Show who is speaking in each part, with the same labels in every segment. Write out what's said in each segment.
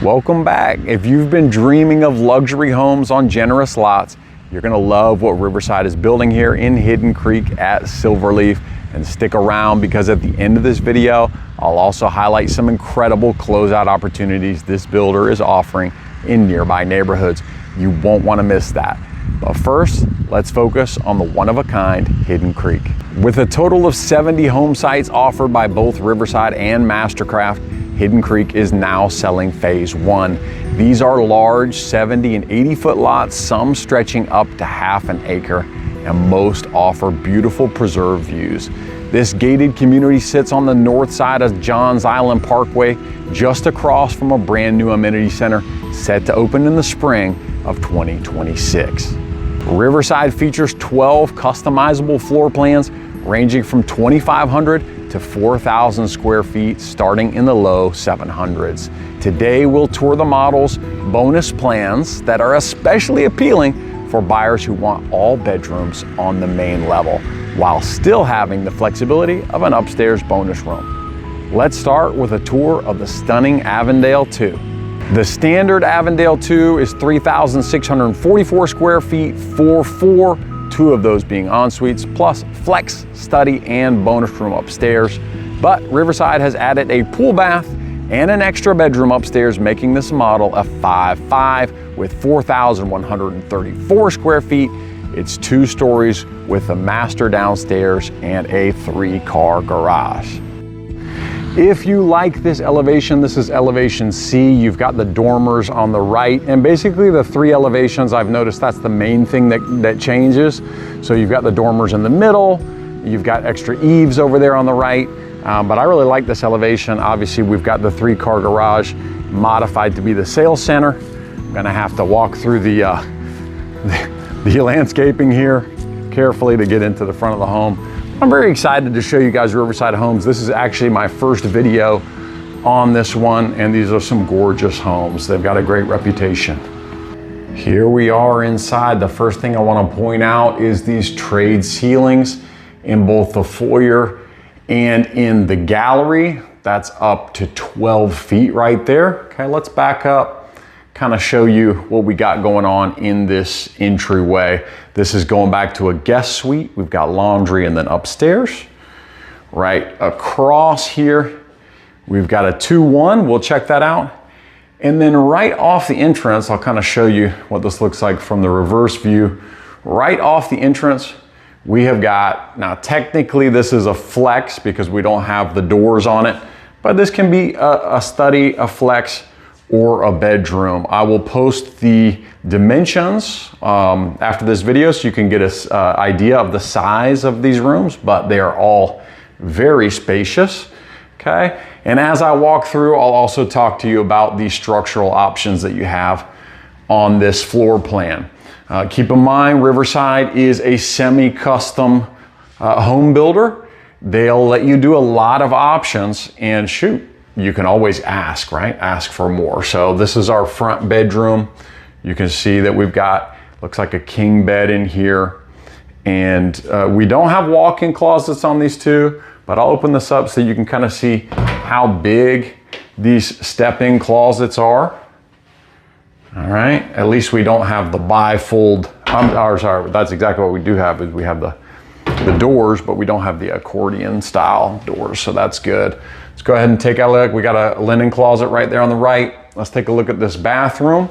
Speaker 1: Welcome back. If you've been dreaming of luxury homes on generous lots, you're gonna love what Riverside is building here in Hidden Creek at Silverleaf. And stick around, because at the end of this video, I'll also highlight some incredible closeout opportunities this builder is offering in nearby neighborhoods. You won't wanna miss that. But first, let's focus on the one-of-a-kind Hidden Creek. With a total of 70 home sites offered by both Riverside and Mastercraft, Hidden Creek is now selling phase one. These are large 70 and 80-foot lots, some stretching up to half an acre, and most offer beautiful preserved views. This gated community sits on the north side of Johns Island Parkway, just across from a brand new amenity center set to open in the spring of 2026. Riverside features 12 customizable floor plans ranging from 2,500 to 4,000 square feet, starting in the low 700s. Today, we'll tour the model's bonus plans that are especially appealing for buyers who want all bedrooms on the main level, while still having the flexibility of an upstairs bonus room. Let's start with a tour of the stunning Avondale 2. The standard Avondale 2 is 3,644 square feet, 4 two of those being en-suites, plus flex, study, and bonus room upstairs. But Riverside has added a pool bath and an extra bedroom upstairs, making this model a 5.5 with 4,134 square feet. It's 2 stories with a master downstairs and a 3-car garage. If you like this elevation, this is elevation C. You've got the dormers on the right, and basically the 3 elevations, I've noticed that's the main thing that changes. So you've got the dormers in the middle, you've got extra eaves over there on the right, but I really like this elevation. Obviously, we've got the 3-car garage modified to be the sales center. I'm gonna have to walk through the landscaping here carefully to get into the front of the home. I'm very excited to show you guys Riverside homes. This is actually my first video on this one, and these are some gorgeous homes. They've got a great reputation. Here we are inside. The first thing I want to point out is these trade ceilings in both the foyer and in the gallery. That's up to 12 feet right there. Okay, let's back up, kind of show you what we got going on in this entryway. This is going back to a guest suite. We've got laundry, and then upstairs, right across here, we've got a 2-1. We'll check that out. And then right off the entrance, I'll kind of show you what this looks like from the reverse view. Right off the entrance, we have got, now technically this is a flex because we don't have the doors on it, but this can be a study, a flex, or a bedroom. I will post the dimensions after this video so you can get an idea of the size of these rooms, but they are all very spacious, okay? And as I walk through, I'll also talk to you about the structural options that you have on this floor plan. Keep in mind, Riverside is a semi-custom home builder. They'll let you do a lot of options, and shoot, you can always ask, right? Ask for more. So this is our front bedroom. You can see that we've got, looks like a king bed in here. And we don't have walk-in closets on these two, but I'll open this up so you can kind of see how big these step-in closets are. All right, at least we don't have the bifold. Sorry, that's exactly what we do have, is we have the doors, but we don't have the accordion style doors, so that's good. Let's go ahead and take a look. We got a linen closet right there on the right. Let's take a look at this bathroom.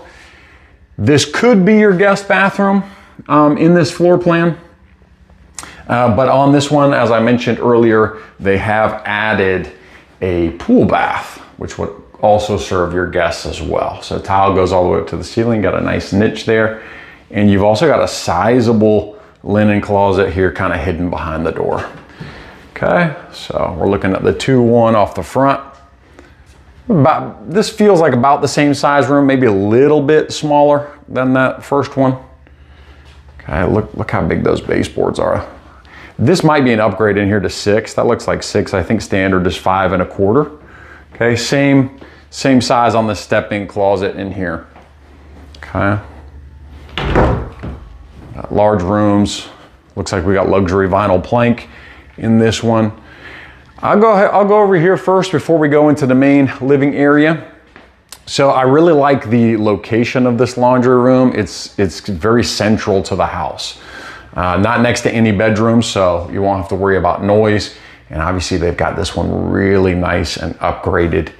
Speaker 1: This could be your guest bathroom in this floor plan. But on this one, as I mentioned earlier, they have added a pool bath, which would also serve your guests as well. So tile goes all the way up to the ceiling, got a nice niche there. And you've also got a sizable linen closet here kind of hidden behind the door. Okay, so we're looking at the 2-1 off the front. This feels like about the same size room, maybe a little bit smaller than that first one. Okay, look how big those baseboards are. This might be an upgrade in here to 6. That looks like 6. I think standard is 5 1/4. Okay, same size on the step-in closet in here. Okay. Large rooms. Looks like we got luxury vinyl plank in this one. I'll go over here first before we go into the main living area. So I really like the location of this laundry room. It's very central to the house. Not next to any bedrooms, so you won't have to worry about noise. And obviously they've got this one really nice and upgraded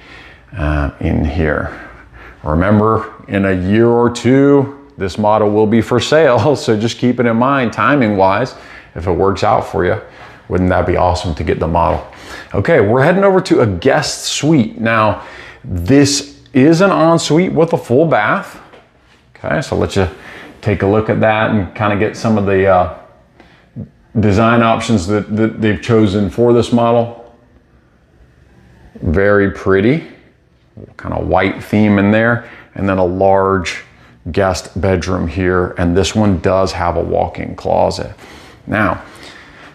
Speaker 1: in here. Remember, in a year or two, this model will be for sale. So just keep it in mind, timing wise, if it works out for you. Wouldn't that be awesome to get the model? Okay, we're heading over to a guest suite. Now, this is an ensuite with a full bath. Okay, so let you take a look at that and kind of get some of the design options that they've chosen for this model. Very pretty, kind of white theme in there, and then a large guest bedroom here, and this one does have a walk-in closet. Now,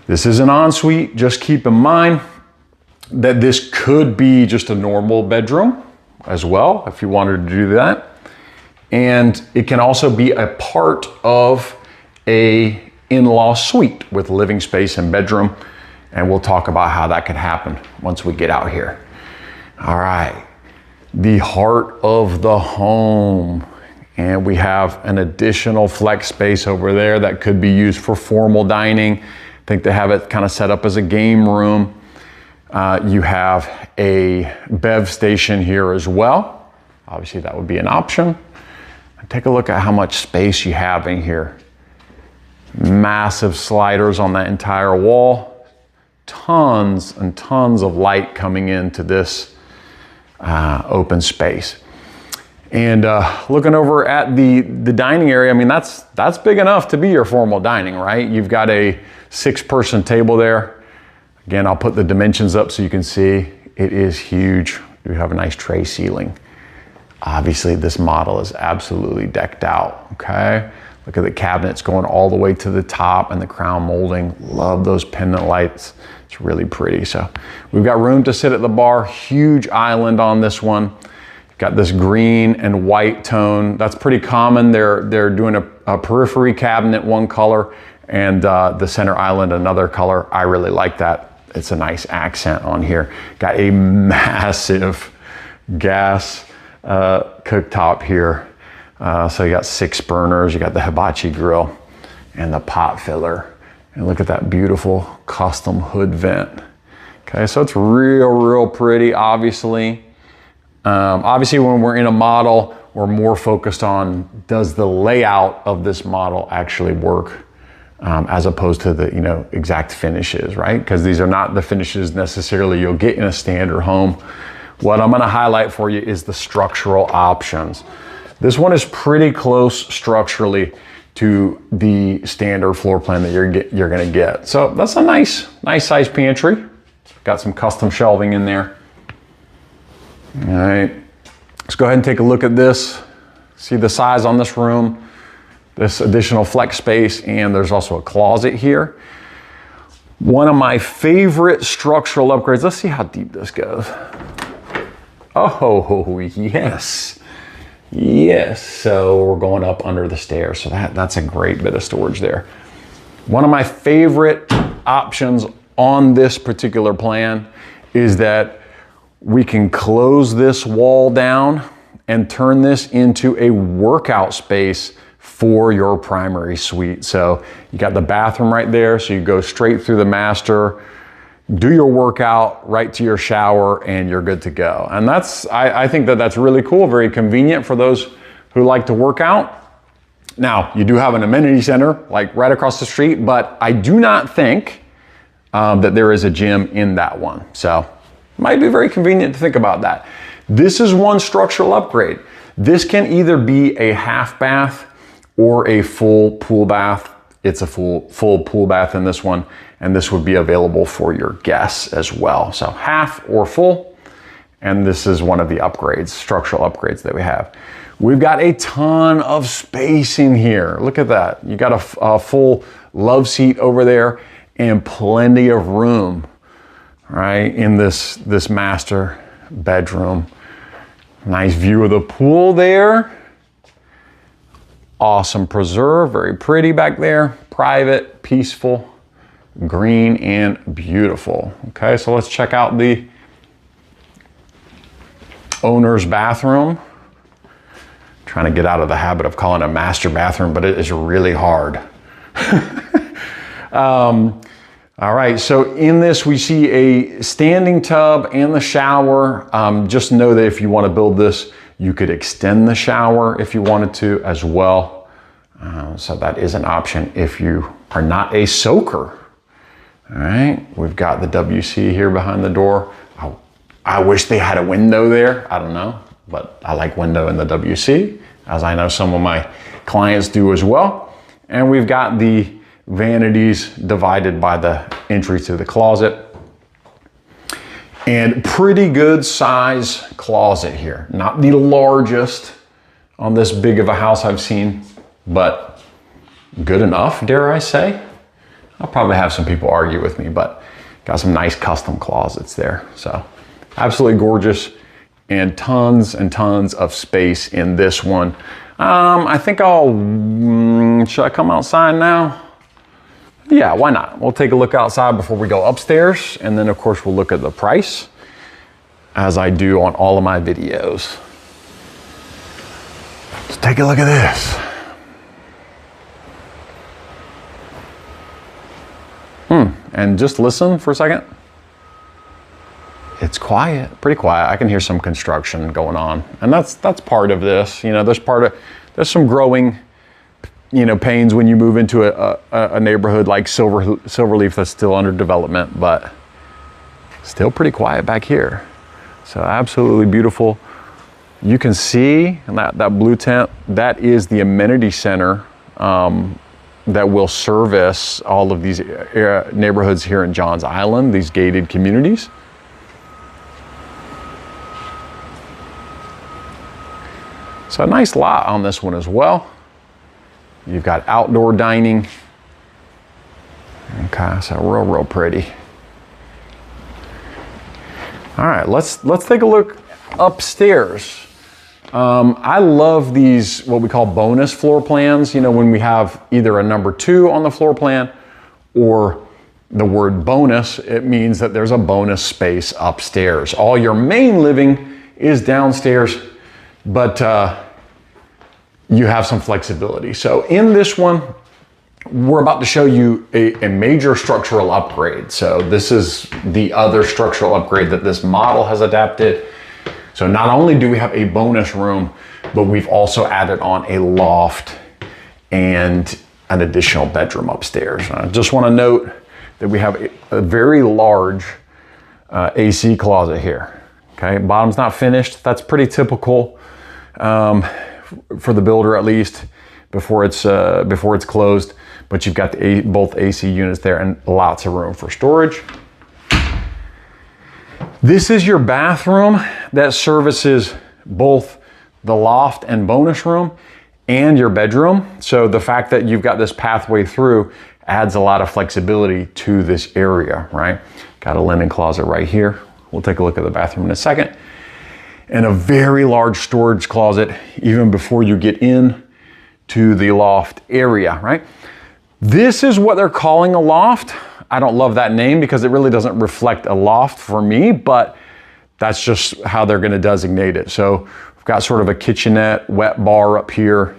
Speaker 1: this is an ensuite. Just keep in mind that this could be just a normal bedroom as well, if you wanted to do that. And it can also be a part of a in-law suite with living space and bedroom. And we'll talk about how that could happen once we get out here. All right, the heart of the home. And we have an additional flex space over there that could be used for formal dining. I think they have it kind of set up as a game room. You have a bev station here as well. Obviously that would be an option. Take a look at how much space you have in here. Massive sliders on that entire wall. Tons and tons of light coming into this open space. And looking over at the dining area, I mean, that's big enough to be your formal dining, right? You've got a 6-person table there. Again, I'll put the dimensions up so you can see. It is huge. You have a nice tray ceiling. Obviously, this model is absolutely decked out, okay? Look at the cabinets going all the way to the top and the crown molding. Love those pendant lights. It's really pretty. So we've got room to sit at the bar. Huge island on this one. Got this green and white tone. That's pretty common. They're doing a periphery cabinet, one color, and the center island, another color. I really like that. It's a nice accent on here. Got a massive gas cooktop here. So you got 6 burners, you got the hibachi grill and the pot filler. And look at that beautiful custom hood vent. Okay, so it's real pretty, obviously. Obviously when we're in a model, we're more focused on, does the layout of this model actually work? As opposed to the exact finishes, right? Because these are not the finishes necessarily you'll get in a standard home. What I'm gonna highlight for you is the structural options. This one is pretty close structurally to the standard floor plan that you're gonna get. So that's a nice size pantry. Got some custom shelving in there. All right, let's go ahead and take a look at this. See the size on this room. This additional flex space, and there's also a closet here. One of my favorite structural upgrades. Let's see how deep this goes. Oh, yes. Yes, so we're going up under the stairs. So that's a great bit of storage there. One of my favorite options on this particular plan is that we can close this wall down and turn this into a workout space for your primary suite. So you got the bathroom right there, so you go straight through the master, do your workout right to your shower, and you're good to go. And I think that's really cool, very convenient for those who like to work out. Now, you do have an amenity center like right across the street, but I do not think that there is a gym in that one. So it might be very convenient to think about that. This is one structural upgrade. This can either be a half bath or a full pool bath. It's a full pool bath in this one, and this would be available for your guests as well. So half or full, and this is one of the upgrades, structural upgrades that we have. We've got a ton of space in here. Look at that. You got a full love seat over there and plenty of room, right, in this master bedroom. Nice view of the pool there. Awesome preserve, very pretty back there. Private, peaceful, green, and beautiful. Okay, so let's check out the owner's bathroom. Trying to get out of the habit of calling it a master bathroom, but it is really hard. All right, so in this we see a standing tub and the shower. Just know that if you want to build this, you could extend the shower if you wanted to as well. So that is an option if you are not a soaker. All right, we've got the WC here behind the door. I wish they had a window there. I don't know, but I like window in the WC, as I know some of my clients do as well. And we've got the vanities divided by the entry to the closet. And pretty good size closet here. Not the largest on this big of a house I've seen, but good enough, dare I say. I'll probably have some people argue with me, but got some nice custom closets there. So absolutely gorgeous, and tons of space in this one. I think should I come outside now? Yeah, why not? We'll take a look outside before we go upstairs, and then of course we'll look at the price, as I do on all of my videos. Let's take a look at this. And just listen for a second. It's quiet, pretty quiet. I can hear some construction going on, and that's part of this. You know, there's some growing, you know, pains when you move into a neighborhood like Silverleaf that's still under development, but still pretty quiet back here. So absolutely beautiful. You can see that blue tent, that is the amenity center that will service all of these neighborhoods here in Johns Island, these gated communities. So a nice lot on this one as well. You've got outdoor dining. Okay, so real pretty. All right, let's take a look upstairs. I love these, what we call bonus floor plans. You know, when we have either a number 2 on the floor plan or the word bonus, it means that there's a bonus space upstairs. All your main living is downstairs, but you have some flexibility. So in this one, we're about to show you a major structural upgrade. So this is the other structural upgrade that this model has adapted. So not only do we have a bonus room, but we've also added on a loft and an additional bedroom upstairs. I just want to note that we have a very large AC closet here. Okay, bottom's not finished. That's pretty typical for the builder, at least before it's closed. But you've got both AC units there and lots of room for storage. This is your bathroom that services both the loft and bonus room and your bedroom. So the fact that you've got this pathway through adds a lot of flexibility to this area, right? Got a linen closet right here. We'll take a look at the bathroom in a second. And a very large storage closet even before you get in to the loft area, right? This is what they're calling a loft. I don't love that name because it really doesn't reflect a loft for me, but that's just how they're going to designate it. So we've got sort of a kitchenette, wet bar up here.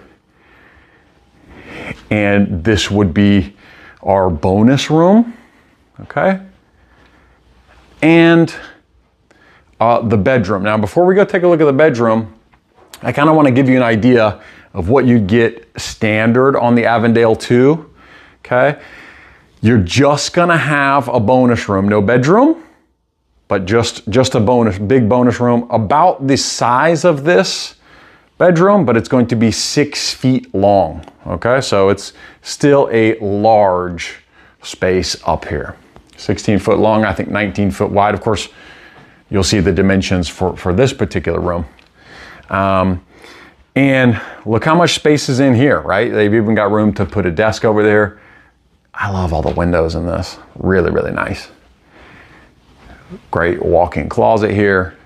Speaker 1: And this would be our bonus room, okay? And the bedroom. Now, before we go take a look at the bedroom, I kind of want to give you an idea of what you get standard on the Avondale 2, okay? You're just gonna have a bonus room, no bedroom, but just a big bonus room, about the size of this bedroom, but it's going to be 6 feet long, okay? So it's still a large space up here. 16 foot long, I think 19 foot wide. Of course, you'll see the dimensions for this particular room. And look how much space is in here, right? They've even got room to put a desk over there. I love all the windows in this. Really, really nice. Great walk-in closet here.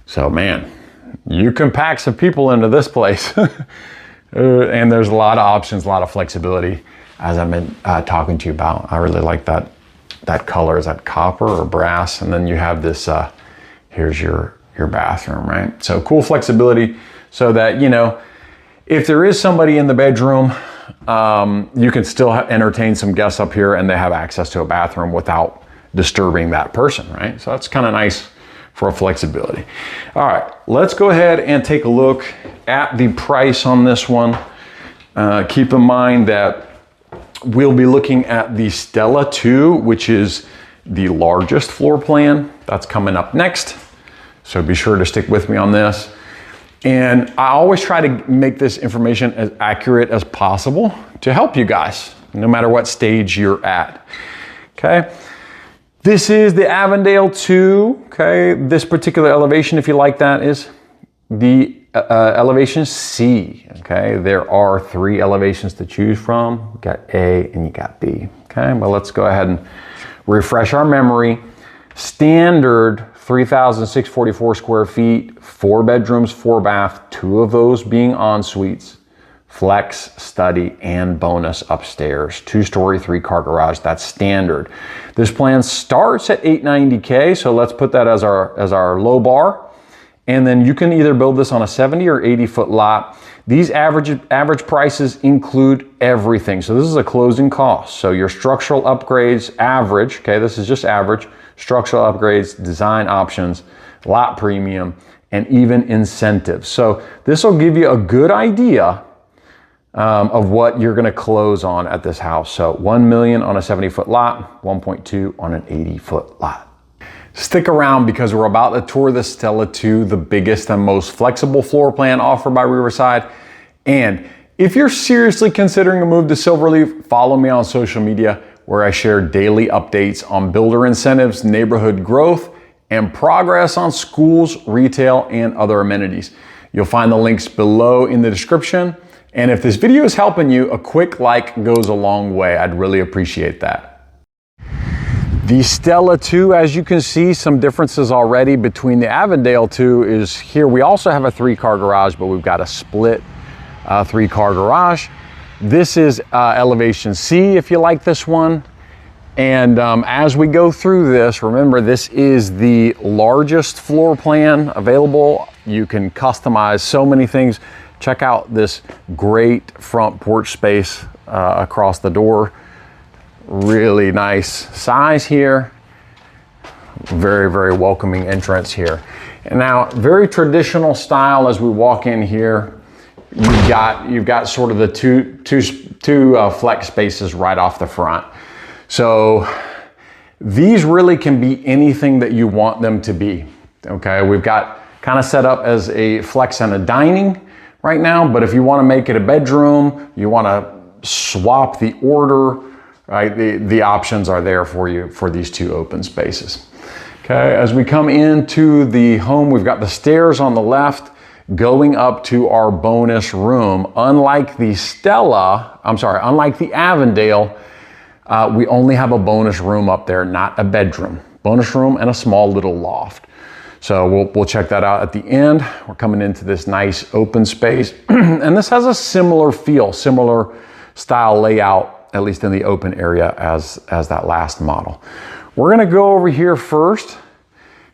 Speaker 1: So man, you can pack some people into this place. And there's a lot of options, a lot of flexibility, as I've been talking to you about. I really like that color. Is that copper or brass? And then you have this, here's your bathroom, right? So cool flexibility. so that, you know, if there is somebody in the bedroom, you can still entertain some guests up here and they have access to a bathroom without disturbing that person, right? So that's kind of nice for flexibility. All right, let's go ahead and take a look at the price on this one. Keep in mind that we'll be looking at the Stella 2, which is the largest floor plan. That's coming up next. So be sure to stick with me on this. And I always try to make this information as accurate as possible to help you guys, no matter what stage you're at. Okay. This is the Avondale 2. Okay. This particular elevation, if you like that, is the elevation C. Okay. There are 3 elevations to choose from. You got A and you got B. Okay. Well, let's go ahead and refresh our memory. Standard 3,644 square feet, 4 bedrooms, 4 bath, 2 of those being en suites, flex, study, and bonus upstairs. 2-story, 3-car garage. That's standard. This plan starts at $890K, so let's put that as our low bar. And then you can either build this on a 70 or 80 foot lot. These average prices include everything. So this is a closing cost. So your structural upgrades, average, okay, this is just average, structural upgrades, design options, lot premium, and even incentives. So this will give you a good idea of what you're gonna close on at this house. So 1 million on a 70 foot lot, 1.2 on an 80 foot lot. Stick around because we're about to tour the Stella 2, the biggest and most flexible floor plan offered by Riverside. And if you're seriously considering a move to Silverleaf, follow me on social media where I share daily updates on builder incentives, neighborhood growth, and progress on schools, retail, and other amenities. You'll find the links below in the description. And if this video is helping you, a quick like goes a long way. I'd really appreciate that. The Stella 2, as you can see, some differences already between the Avondale 2 is here. We also have a 3-car garage, but we've got a split 3-car garage. This is elevation C, if you like this one. And as we go through this, remember this is the largest floor plan available. You can customize so many things. Check out this great front porch space across the door. Really nice size here. Very, very welcoming entrance here. And now, very traditional style as we walk in here. You've got sort of the two flex spaces right off the front. So these really can be anything that you want them to be. Okay, we've got kind of set up as a flex and a dining right now, but if you want to make it a bedroom, you want to swap the order, right? The options are there for you for these 2 open spaces. Okay, as we come into the home, we've got the stairs on the left going up to our bonus room. Unlike the Avondale, we only have a bonus room up there, not a bedroom. Bonus room and a small little loft. So we'll check that out at the end. We're coming into this nice open space. And this has a similar feel, similar style layout, at least in the open area as that last model. We're gonna go over here first.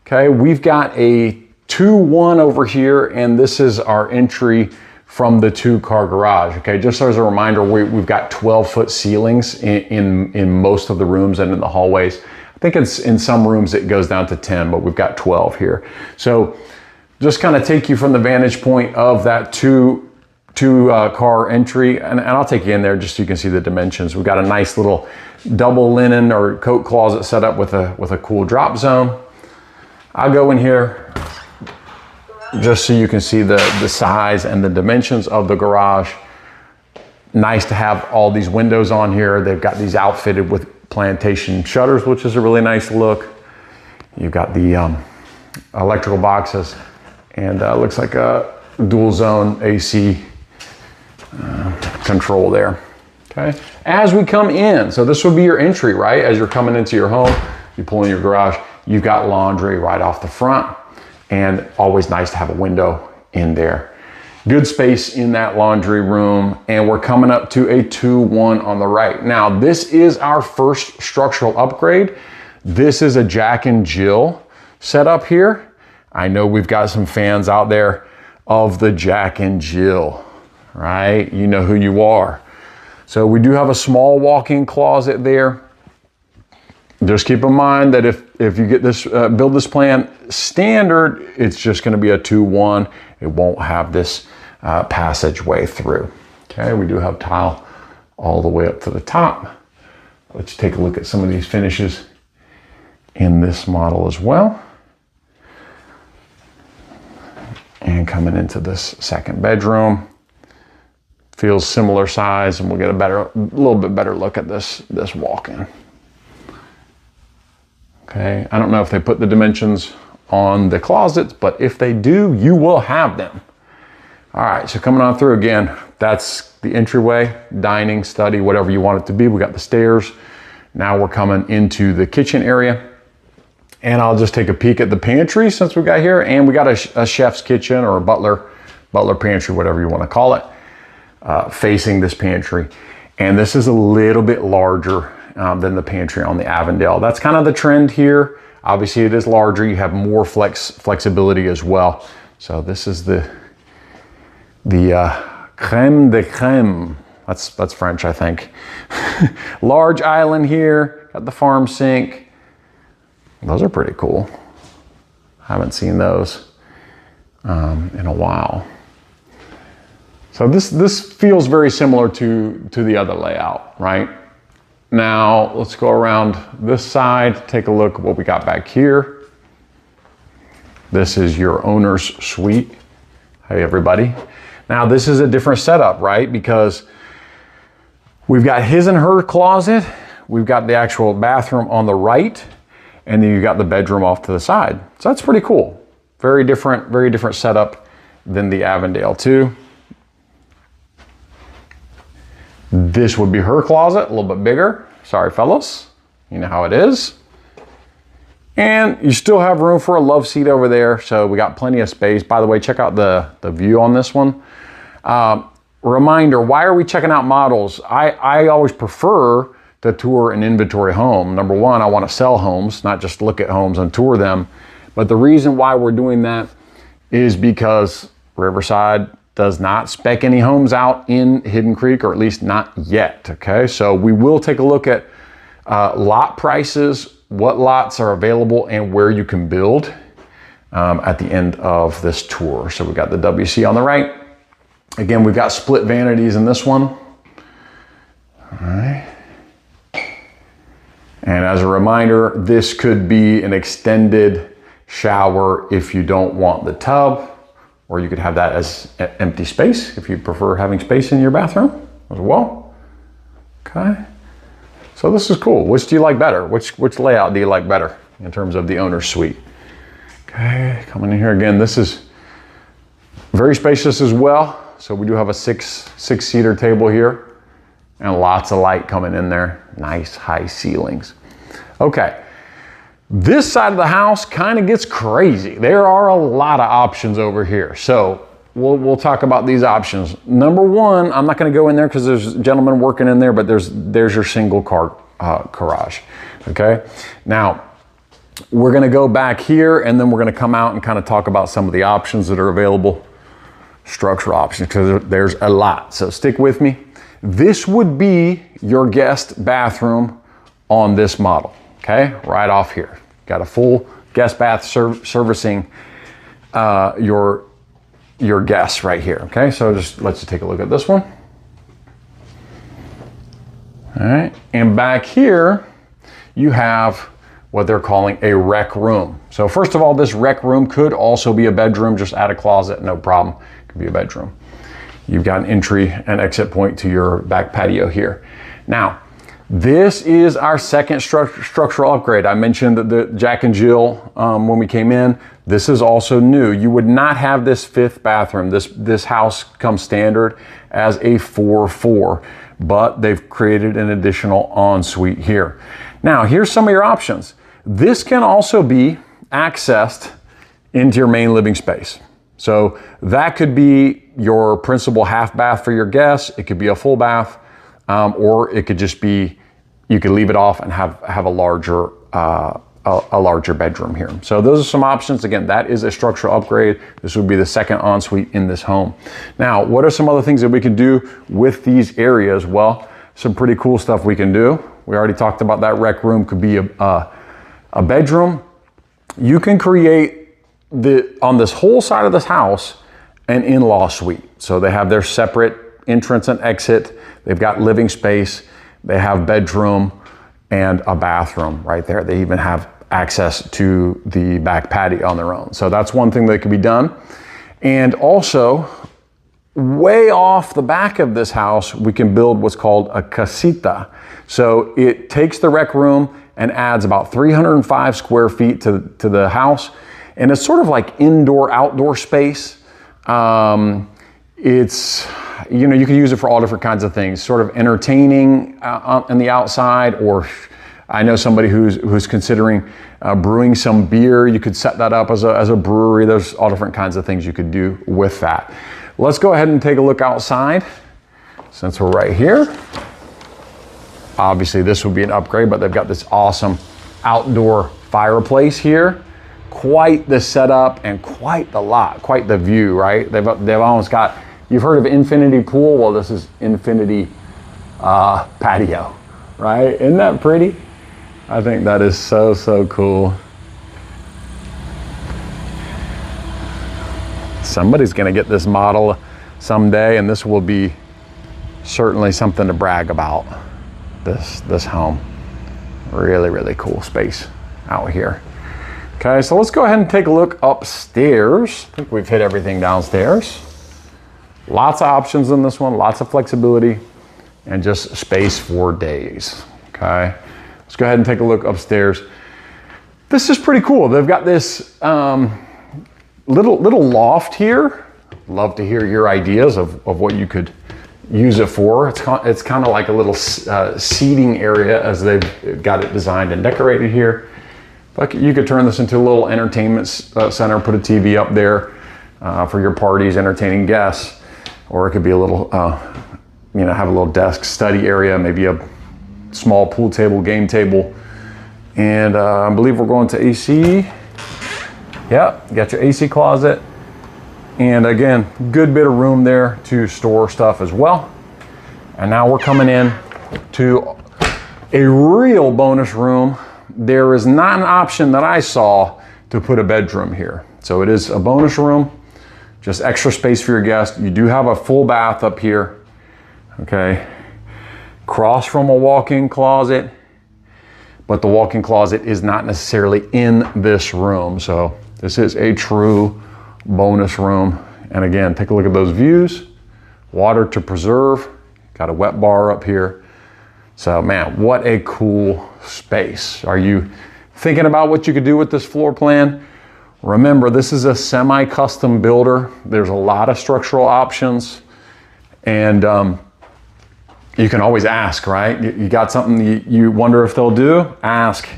Speaker 1: Okay, we've got a 2-1 over here, and this is our entry from the 2-car garage. Okay, just as a reminder, we've got 12-foot ceilings in most of the rooms and in the hallways. I think it's in some rooms it goes down to 10, but we've got 12 here. So just kind of take you from the vantage point of that two-car entry, and I'll take you in there just so you can see the dimensions. We've got a nice little double linen or coat closet set up with a cool drop zone. I'll go in here just so you can see the size and the dimensions of the garage. Nice to have all these windows on here. They've got these outfitted with plantation shutters, which is a really nice look. You've got the electrical boxes, and looks like a dual zone AC control there. Okay, as we come in, so this would be your entry, right? As you're coming into your home, you pull in your garage, you've got laundry right off the front, and always nice to have a window in there. Good space in that laundry room, and we're coming up to a 2-1 on the right. Now, this is our first structural upgrade. This is a Jack and Jill setup here. I know we've got some fans out there of the Jack and Jill, right? You know who you are. So we do have a small walk-in closet there. Just keep in mind that if you get this, build this plan standard, it's just gonna be a 2-1. It won't have this passageway through. Okay, we do have tile all the way up to the top. Let's take a look at some of these finishes in this model as well. And coming into this second bedroom, feels similar size, and we'll get a little bit better look at this walk-in. Okay, I don't know if they put the dimensions on the closets, but if they do, you will have them. All right, so coming on through again, that's the entryway, dining, study, whatever you want it to be. We got the stairs. Now we're coming into the kitchen area. And I'll just take a peek at the pantry since we got here. And we got a chef's kitchen or a butler pantry, whatever you want to call it, facing this pantry. And this is a little bit larger than the pantry on the Avondale. That's kind of the trend here. Obviously it is larger. You have more flexibility as well. So this is the creme de creme. That's French, I think. Large island here, got the farm sink. Those are pretty cool. Haven't seen those in a while. So this feels very similar to the other layout, right? Now let's go around this side, take a look at what we got back here. This is your owner's suite. Hey everybody. Now this is a different setup, right? Because we've got his and her closet. We've got the actual bathroom on the right, and then you got the bedroom off to the side. So that's pretty cool. Very different setup than the Avondale too. This would be her closet, a little bit bigger. Sorry, fellas, you know how it is. And you still have room for a love seat over there. So we got plenty of space. By the way, check out the view on this one. Reminder, why are we checking out models? I always prefer to tour an inventory home. Number one, I want to sell homes, not just look at homes and tour them. But the reason why we're doing that is because Riverside does not spec any homes out in Hidden Creek, or at least not yet, okay? So we will take a look at lot prices, what lots are available, and where you can build at the end of this tour. So we've got the WC on the right. Again, we've got split vanities in this one. All right. And as a reminder, this could be an extended shower if you don't want the tub, or you could have that as empty space if you prefer having space in your bathroom as well. Okay. So this is cool. Which do you like better? Which layout do you like better in terms of the owner's suite? Okay, coming in here again, this is very spacious as well. So we do have a six-seater table here and lots of light coming in there. Nice high ceilings. Okay, this side of the house kind of gets crazy. There are a lot of options over here. So we'll talk about these options. Number one, I'm not gonna go in there because there's gentlemen working in there, but there's your single car garage, okay? Now, we're gonna go back here and then we're gonna come out and kind of talk about some of the options that are available, structural options, because there's a lot. So stick with me. This would be your guest bathroom on this model, okay? Right off here. Got a full guest bath servicing your guests right here, okay? So let's just take a look at this one. All right, and back here, you have what they're calling a rec room. So first of all, this rec room could also be a bedroom, just add a closet, no problem. It could be a bedroom. You've got an entry and exit point to your back patio here. Now, this is our second structural upgrade. I mentioned that the Jack and Jill when we came in. This is also new. You would not have this fifth bathroom. This house comes standard as a 4-4, but they've created an additional ensuite here. Now, here's some of your options. This can also be accessed into your main living space. So that could be your principal half bath for your guests. It could be a full bath, or it could just be, you could leave it off and have a larger a larger bedroom here. So those are some options. Again, that is a structural upgrade. This would be the second ensuite in this home. Now, what are some other things that we can do with these areas? Well, some pretty cool stuff we can do. We already talked about that rec room could be a bedroom. You can create on this whole side of this house an in-law suite. So they have their separate entrance and exit. They've got living space. They have bedroom and a bathroom right there. They even have access to the back patio on their own. So that's one thing that could be done. And also, way off the back of this house, we can build what's called a casita. So it takes the rec room and adds about 305 square feet to the house. And it's sort of like indoor-outdoor space. It's, you know, you can use it for all different kinds of things, sort of entertaining on the outside, or I know somebody who's considering brewing some beer. You could set that up as a brewery. There's all different kinds of things you could do with that. Let's go ahead and take a look outside since we're right here. Obviously this would be an upgrade, but they've got this awesome outdoor fireplace here. Quite the setup and quite the lot, quite the view, right? They've almost got, you've heard of infinity pool? Well, this is infinity patio, right? Isn't that pretty? I think that is so, so cool. Somebody's gonna get this model someday, and this will be certainly something to brag about, this home. Really, really cool space out here. Okay, so let's go ahead and take a look upstairs. I think we've hit everything downstairs. Lots of options in this one, lots of flexibility, and just space for days, okay? Let's go ahead and take a look upstairs. This is pretty cool. They've got this little loft here. Love to hear your ideas of what you could use it for. It's kind of like a little seating area as they've got it designed and decorated here. But you could turn this into a little entertainment center, put a TV up there for your parties, entertaining guests, or it could be a little, you know, have a little desk study area, maybe a small pool table, game table. And I believe we're going to AC. Yep, got your AC closet. And again, good bit of room there to store stuff as well. And now we're coming in to a real bonus room. There is not an option that I saw to put a bedroom here. So it is a bonus room, just extra space for your guest. You do have a full bath up here, okay? Across from a walk-in closet, but the walk-in closet is not necessarily in this room. So this is a true bonus room. And again, take a look at those views. Water to preserve, got a wet bar up here. So man, what a cool space. Are you thinking about what you could do with this floor plan? Remember, this is a semi-custom builder. There's a lot of structural options, and you can always ask, right? You got something you wonder if they'll do? Ask.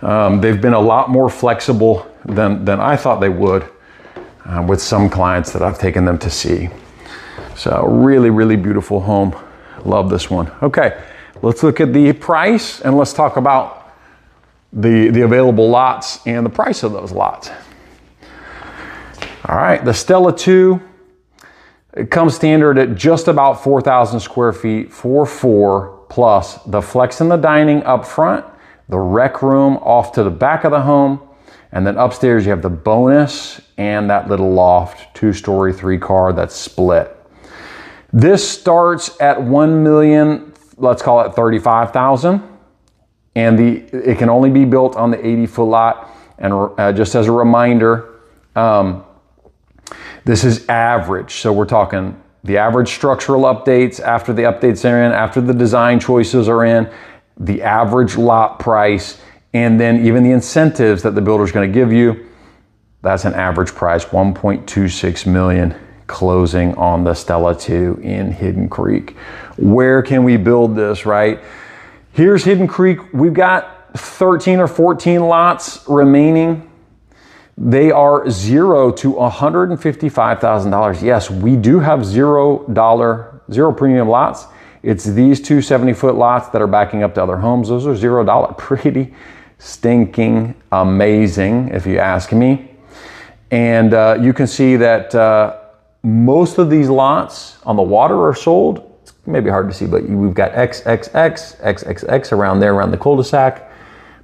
Speaker 1: They've been a lot more flexible than I thought they would with some clients that I've taken them to see. So really, really beautiful home. Love this one. Okay, let's look at the price and let's talk about the available lots and the price of those lots. All right, the Stella 2, it comes standard at just about 4,000 square feet for 4, plus the flex and the dining up front, the rec room off to the back of the home, and then upstairs you have the bonus and that little loft, 2-story, 3-car that's split. This starts at 1 million, let's call it 35,000, and it can only be built on the 80-foot lot. And just as a reminder, this is average. So we're talking the average structural updates after the updates are in, after the design choices are in, the average lot price, and then even the incentives that the builder is going to give you. That's an average price, 1.26 million, closing on the Stella 2 in Hidden Creek. Where can we build this, right? Here's Hidden Creek. We've got 13 or 14 lots remaining. They are $0 to $155,000. Yes, we do have zero premium lots. It's these two 70-foot lots that are backing up to other homes. Those are $0. Pretty stinking amazing, if you ask me. And you can see that most of these lots on the water are sold. It's maybe hard to see, but we've got XXX around there, around the cul-de-sac.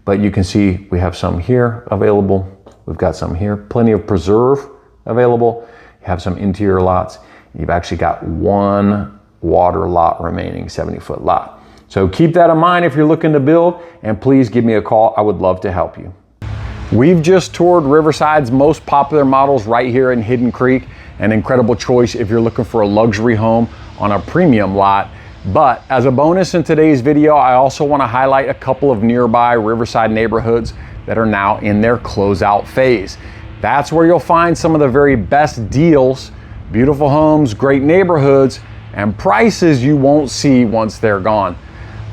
Speaker 1: But you can see we have some here available. We've got some here, plenty of preserve available. You have some interior lots. You've actually got one water lot remaining, 70-foot lot. So keep that in mind if you're looking to build, and please give me a call. I would love to help you. We've just toured Riverside's most popular models right here in Hidden Creek. An incredible choice if you're looking for a luxury home on a premium lot. But as a bonus in today's video, I also want to highlight a couple of nearby Riverside neighborhoods that are now in their closeout phase. That's where you'll find some of the very best deals, beautiful homes, great neighborhoods, and prices you won't see once they're gone.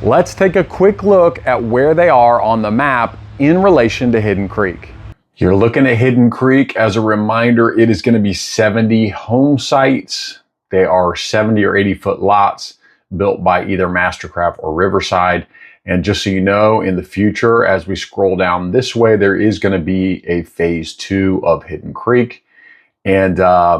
Speaker 1: Let's take a quick look at where they are on the map in relation to Hidden Creek. You're looking at Hidden Creek. As a reminder, it is going to be 70 home sites. They are 70 or 80-foot lots built by either Mastercraft or Riverside. And just so you know, in the future, as we scroll down this way, there is going to be a phase 2 of Hidden Creek. And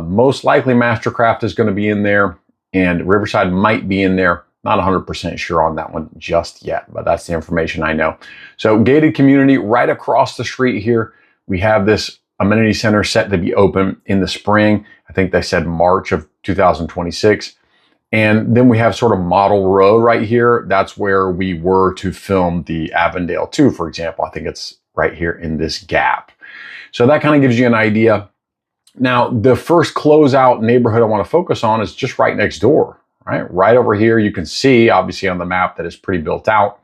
Speaker 1: most likely Mastercraft is going to be in there, and Riverside might be in there. Not 100% sure on that one just yet, but that's the information I know. So gated community right across the street here. We have this amenity center set to be open in the spring. I think they said March of 2026. And then we have sort of Model Row right here. That's where we were to film the Avondale 2, for example. I think it's right here in this gap. So that kind of gives you an idea. Now, the first closeout neighborhood I want to focus on is just right next door, right? Right over here, you can see, obviously on the map, that it's pretty built out.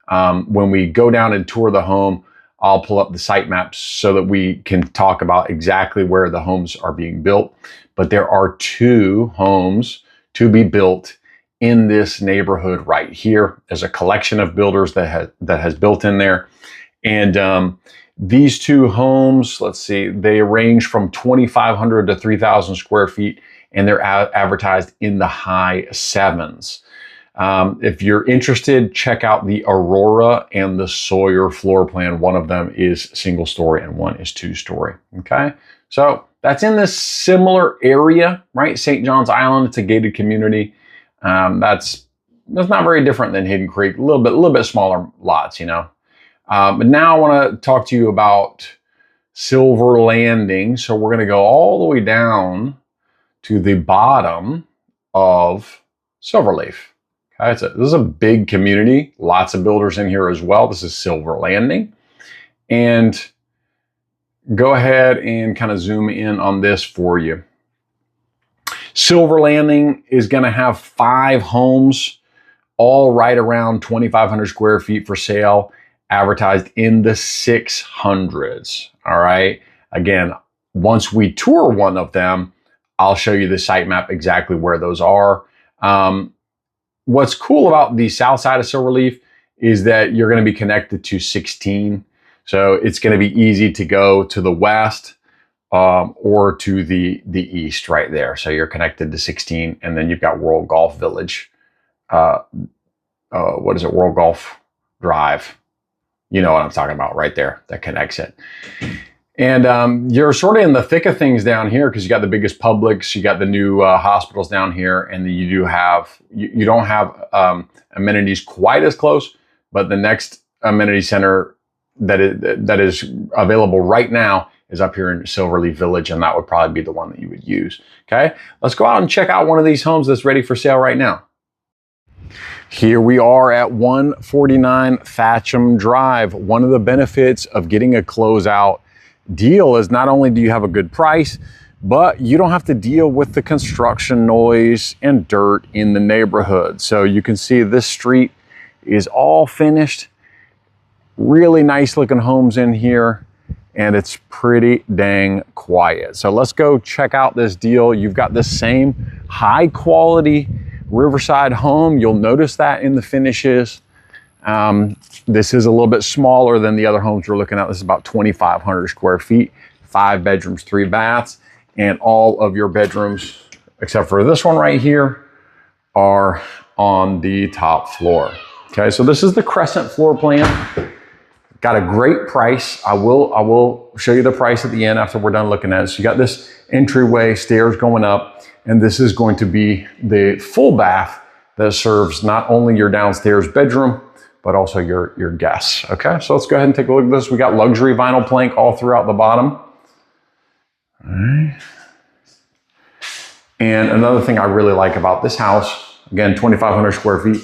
Speaker 1: When we go down and tour the home, I'll pull up the site maps so that we can talk about exactly where the homes are being built. But there are 2 homes to be built in this neighborhood right here. There's a collection of builders that has built in there. And these 2 homes, let's see, they range from 2,500 to 3,000 square feet, and they're advertised in the high 7s. If you're interested, check out the Aurora and the Sawyer floor plan. One of them is single story and one is 2-story. Okay, so that's in this similar area, right? St. John's Island, it's a gated community. That's not very different than Hidden Creek. A little bit smaller lots, you know. But now I want to talk to you about Silver Landing. So we're going to go all the way down to the bottom of Silverleaf. Okay, this is a big community, lots of builders in here as well. This is Silver Landing. And go ahead and kind of zoom in on this for you. Silver Landing is going to have 5 homes, all right around 2,500 square feet for sale, advertised in the 600s. All right. Again, once we tour one of them, I'll show you the site map exactly where those are. What's cool about the south side of Silverleaf is that you're going to be connected to 16. So it's going to be easy to go to the west or to the east right there. So you're connected to 16, and then you've got World Golf Village. What is it? World Golf Drive. You know what I'm talking about right there. That connects it. And you're sort of in the thick of things down here because you got the biggest Publix, you got the new hospitals down here, and then you don't have amenities quite as close, but the next amenity center that is available right now is up here in Silverleaf Village, and that would probably be the one that you would use. Okay, let's go out and check out one of these homes that's ready for sale right now. Here we are at 149 Thatcham Drive. One of the benefits of getting a closeout deal is not only do you have a good price, but you don't have to deal with the construction noise and dirt in the neighborhood. So you can see this street is all finished. Really nice looking homes in here, and it's pretty dang quiet. So let's go check out this deal. You've got the same high quality Riverside home. You'll notice that in the finishes. This is a little bit smaller than the other homes we're looking at. This is about 2,500 square feet, 5 bedrooms, 3 baths, and all of your bedrooms, except for this one right here, are on the top floor. Okay, so this is the crescent floor plan. Got a great price. I will show you the price at the end after we're done looking at it. So you got this entryway, stairs going up, and this is going to be the full bath that serves not only your downstairs bedroom, but also your guests. Okay, so let's go ahead and take a look at this. We got luxury vinyl plank all throughout the bottom. All right. And another thing I really like about this house, again, 2,500 square feet,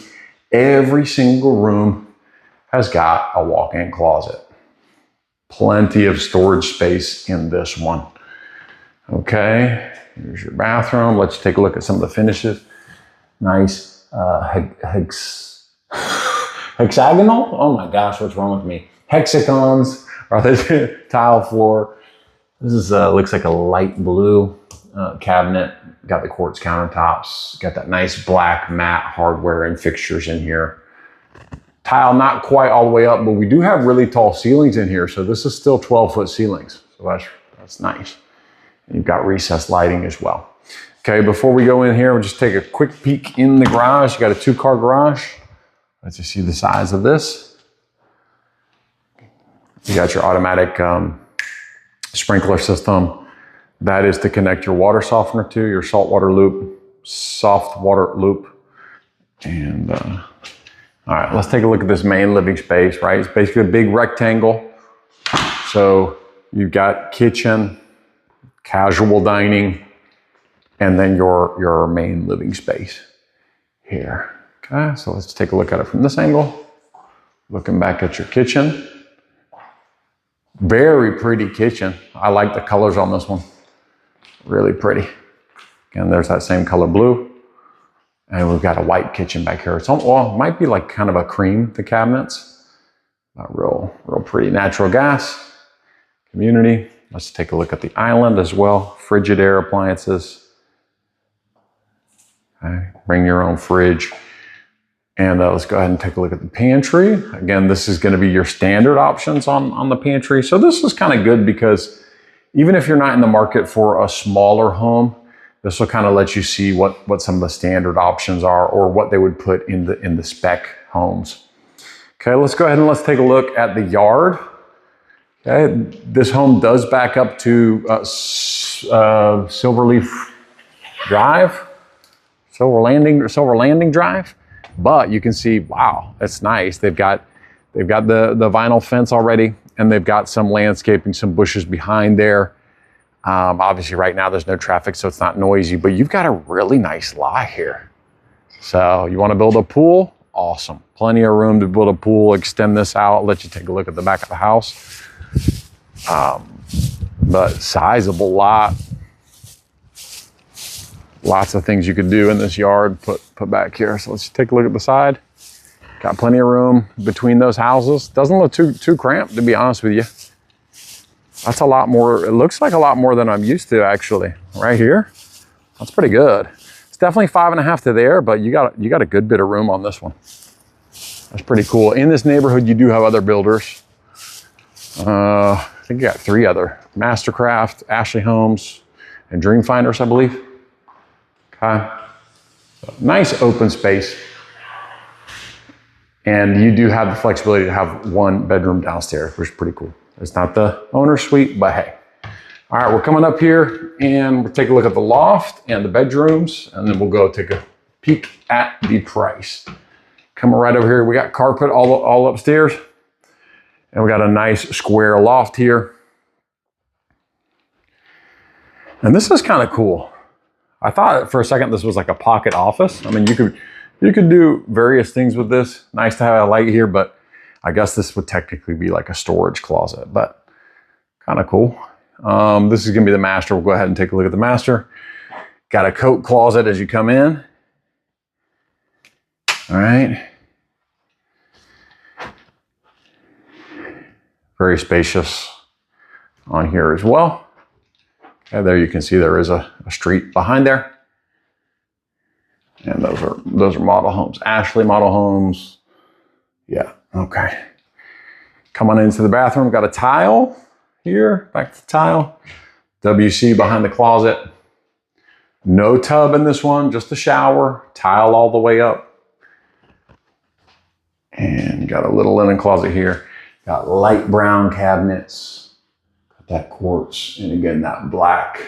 Speaker 1: every single room has got a walk-in closet. Plenty of storage space in this one. Okay, here's your bathroom. Let's take a look at some of the finishes. Nice hexagonal? Oh my gosh, what's wrong with me? Hexagons, or this tile floor. This is looks like a light blue cabinet. Got the quartz countertops. Got that nice black matte hardware and fixtures in here. Tile not quite all the way up, but we do have really tall ceilings in here. So this is still 12-foot ceilings. So that's nice. And you've got recessed lighting as well. Okay, before we go in here, we'll just take a quick peek in the garage. You got a 2-car garage. Let's just see the size of this. You got your automatic sprinkler system. That is to connect your water softener to your saltwater loop, soft water loop. And all right, let's take a look at this main living space, right? It's basically a big rectangle. So you've got kitchen, casual dining, and then your main living space here. Okay, so let's take a look at it from this angle. Looking back at your kitchen. Very pretty kitchen. I like the colors on this one. Really pretty. Again, there's that same color blue. And we've got a white kitchen back here. Well, it might be like kind of a cream, the cabinets. Real pretty. Natural gas, community. Let's take a look at the island as well. Frigidaire appliances. Okay. Bring your own fridge. And let's go ahead and take a look at the pantry. Again, this is going to be your standard options on the pantry. So this is kind of good because even if you're not in the market for a smaller home, this will kind of let you see what some of the standard options are or what they would put in the spec homes. Okay, let's go ahead and let's take a look at the yard. Okay, this home does back up to Silverleaf Drive, Silver Landing Drive. But you can see, wow, that's nice. They've got the vinyl fence already, and they've got some landscaping, some bushes behind there. Obviously right now there's no traffic, so it's not noisy, but you've got a really nice lot here. So you want to build a pool? Awesome. Plenty of room to build a pool, extend this out, let you take a look at the back of the house. But sizable lot. Lots of things you could do in this yard, put back here. So let's take a look at the side. Got plenty of room between those houses. Doesn't look too cramped, to be honest with you. That's a lot more, it looks like a lot more than I'm used to actually. Right here, that's pretty good. It's definitely 5.5 to there, but you got a good bit of room on this one. That's pretty cool. In this neighborhood, you do have other builders. I think you got 3 other, Mastercraft, Ashley Homes, and Dreamfinders, I believe. Okay, so nice open space. And you do have the flexibility to have 1 bedroom downstairs, which is pretty cool. It's not the owner's suite, but hey. All right, we're coming up here and we'll take a look at the loft and the bedrooms, and then we'll go take a peek at the price. Coming right over here, we got carpet all upstairs, and we got a nice square loft here. And this is kind of cool. I thought for a second this was like a pocket office. I mean, you could do various things with this. Nice to have a light here, but I guess this would technically be like a storage closet, but kind of cool. This is gonna be the master. We'll go ahead and take a look at the master. Got a coat closet as you come in. All right. Very spacious on here as well. Okay, there you can see there is a street behind there. And those are model homes. Ashley model homes. Yeah, okay. Come on into the bathroom. Got a tile here, back to the tile. WC behind the closet. No tub in this one, just a shower. Tile all the way up. And got a little linen closet here. Got light brown cabinets, got that quartz, and again, that black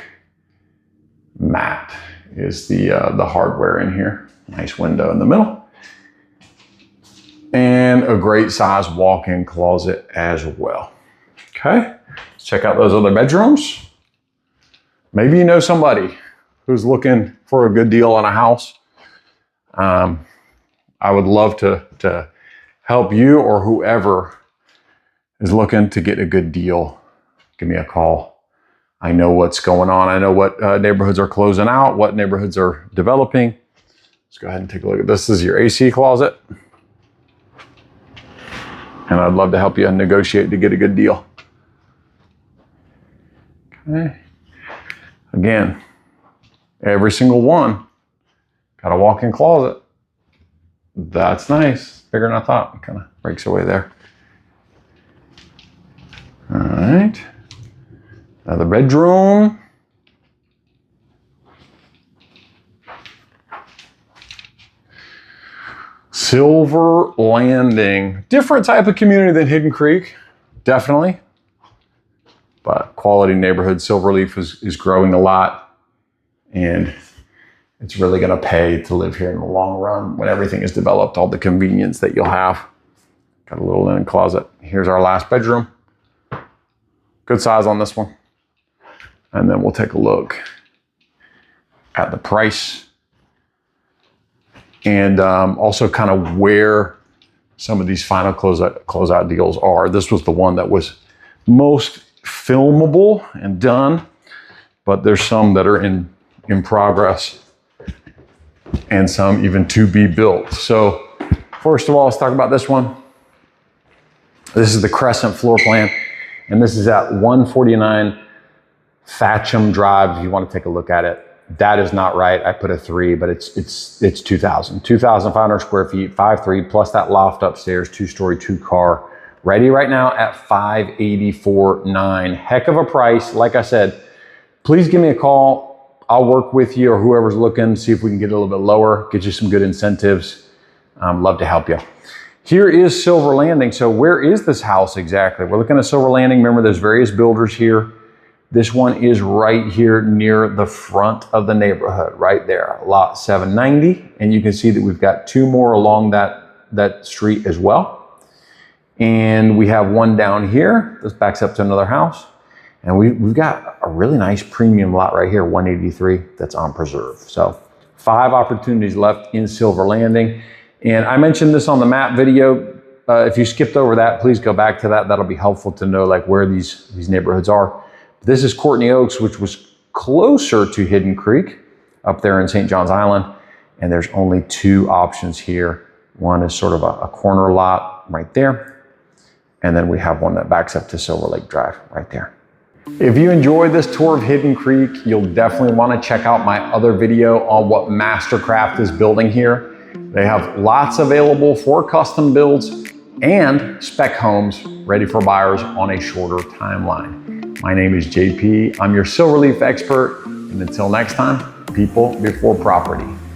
Speaker 1: matte is the hardware in here. Nice window in the middle. And a great size walk-in closet as well. Okay, let's check out those other bedrooms. Maybe you know somebody who's looking for a good deal on a house. I would love to help you or whoever is looking to get a good deal. Give me a call. I know what's going on. I know what neighborhoods are closing out, what neighborhoods are developing. Let's go ahead and take a look at this. This is your AC closet. And I'd love to help you negotiate to get a good deal. Okay. Again, every single one got a walk-in closet. That's nice. Bigger than I thought. It kind of breaks away there. All right. Another bedroom. Silver Landing. Different type of community than Hidden Creek, definitely. But quality neighborhood. Silverleaf is growing a lot. And it's really going to pay to live here in the long run when everything is developed, all the convenience that you'll have. Got a little linen closet. Here's our last bedroom. Good size on this one. And then we'll take a look at the price and also kind of where some of these final closeout deals are. This was the one that was most filmable and done, but there's some that are in progress and some even to be built. So first of all, let's talk about this one. This is the Crescent floor plan, and this is at 149 Thatcham Drive. If you want to take a look at it, that is not right. I put a 3, but it's 2,500 square feet, 5.3 plus that loft upstairs, 2-story, 2-car. Ready right now at 584.9. Heck of a price. Like I said, please give me a call. I'll work with you or whoever's looking, see if we can get a little bit lower, get you some good incentives. Love to help you. Here is Silver Landing. So where is this house exactly? We're looking at Silver Landing. Remember, there's various builders here. This one is right here near the front of the neighborhood, right there, lot 790. And you can see that we've got 2 more along that street as well. And we have one down here. This backs up to another house. And we've got a really nice premium lot right here, 183, that's on preserve. So 5 opportunities left in Silver Landing. And I mentioned this on the map video. If you skipped over that, please go back to that. That'll be helpful to know like where these neighborhoods are. This is Courtney Oaks, which was closer to Hidden Creek up there in St. John's Island. And there's only 2 options here. One is sort of a corner lot right there. And then we have one that backs up to Silver Lake Drive right there. If you enjoyed this tour of Hidden Creek, you'll definitely want to check out my other video on what Mastercraft is building here. They have lots available for custom builds and spec homes ready for buyers on a shorter timeline. My name is JP. I'm your Silverleaf expert. And until next time, people before property.